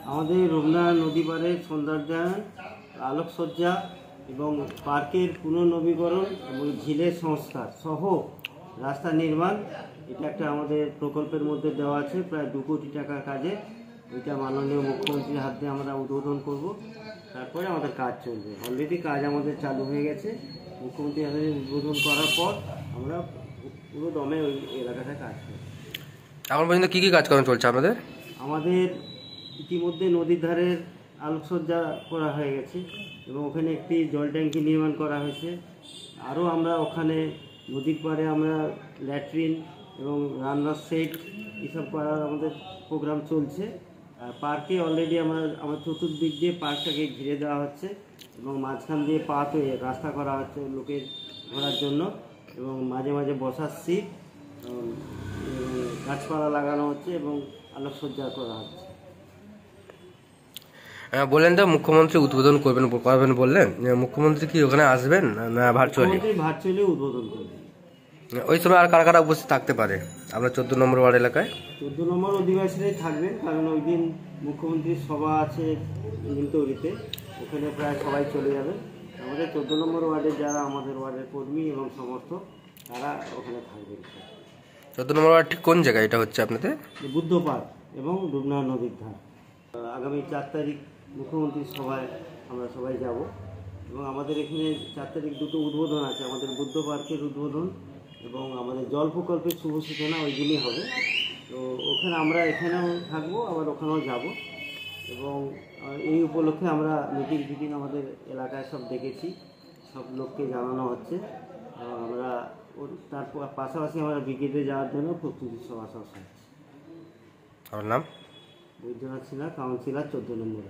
আমাদের রমনা নদী পাড়ে সৌন্দর্যায়ন, আলোকসজ্জা এবং পার্কের পুনর্নবীকরণ এবং ঝিলের সংস্কার সহ রাস্তা নির্মাণ, এটা একটা আমাদের প্রকল্পের মধ্যে দেওয়া আছে প্রায় 2 কোটি টাকার কাজে। এটা মাননীয় মুখ্যমন্ত্রীর হাতে আমরা উদ্বোধন করব, তারপরে আমাদের কাজ চলবে। অলরেডি কাজ আমাদের চালু হয়ে গেছে। মুখ্যমন্ত্রীর হাতে উদ্বোধন করার পর আমরা পুরো দমে ওই এলাকাটা কাজ করব। এখন পর্যন্ত কী কী কাজকর্ম চলছে আপনাদের? আমাদের ইতিমধ্যে নদীর ধারের আলোকসজ্জা করা হয়ে গেছে এবং ওখানে একটি জল ট্যাঙ্কি নির্মাণ করা হয়েছে। আরও আমরা ওখানে নদীর পাড়ে আমরা ল্যাট্রিন এবং রান্নার সেট এসব করার আমাদের প্রোগ্রাম চলছে। আর পার্কে অলরেডি আমার চতুর্দিক দিয়ে পার্কটাকে ঘিরে দেওয়া হচ্ছে এবং মাঝখান দিয়ে পাথওয়ে রাস্তা করা হচ্ছে লোকের ঘোরার জন্য, এবং মাঝে মাঝে বসার সিট, গাছপালা লাগানো হচ্ছে এবং আলোকসজ্জা করা হচ্ছে। বললেন তো মুখ্যমন্ত্রী উদ্বোধন করবেন বললেন, মুখ্যমন্ত্রী কি ওখানে আসবেন না ভার্চুয়ালি উদ্বোধন করবেন? ওই সময় আর কারা কারা উপস্থিত থাকতে পারে আপনার 14 নম্বর ওয়ার্ড এলাকায়? 14 নম্বর অধিবাসীরাই থাকবেন, কারণ ওই দিন মুখ্যমন্ত্রীর সভা আছে নিমতৌড়িতে, ওখানে প্রায় সবাই চলে যাবে। আমাদের 14 নম্বর ওয়ার্ডে যারা আমাদের ওয়ার্ডের কর্মী এবং সমর্থক তারা ওখানে থাকবেন। 14 নম্বর ওয়ার্ড ঠিক কোন জায়গায় এটা হচ্ছে আপনাদের? বুদ্ধ পার্ক এবং রূপনা নদীর ধার। আগামী 4 তারিখ মুখ্যমন্ত্রীর সভায় আমরা সবাই যাব এবং আমাদের এখানে 4 তারিখ দুটো উদ্বোধন আছে, আমাদের বুদ্ধ পার্কের উদ্বোধন এবং আমাদের জল প্রকল্পের শুভ সূচনা ওই দিনই হবে। তো ওখানে আমরা এখানেও থাকবো, আবার ওখানেও যাব এবং এই উপলক্ষে আমরা মিটিং আমাদের এলাকায় সব দেখেছি, সব লোককে জানানো হচ্ছে। আমরা তার পাশাপাশি আমরা ব্রিগেডে যাওয়ার জন্য প্রস্তুতি সভা সব। আমার নাম বৈদ্যনাথ সিনহা, কাউন্সিলর 14 নম্বর।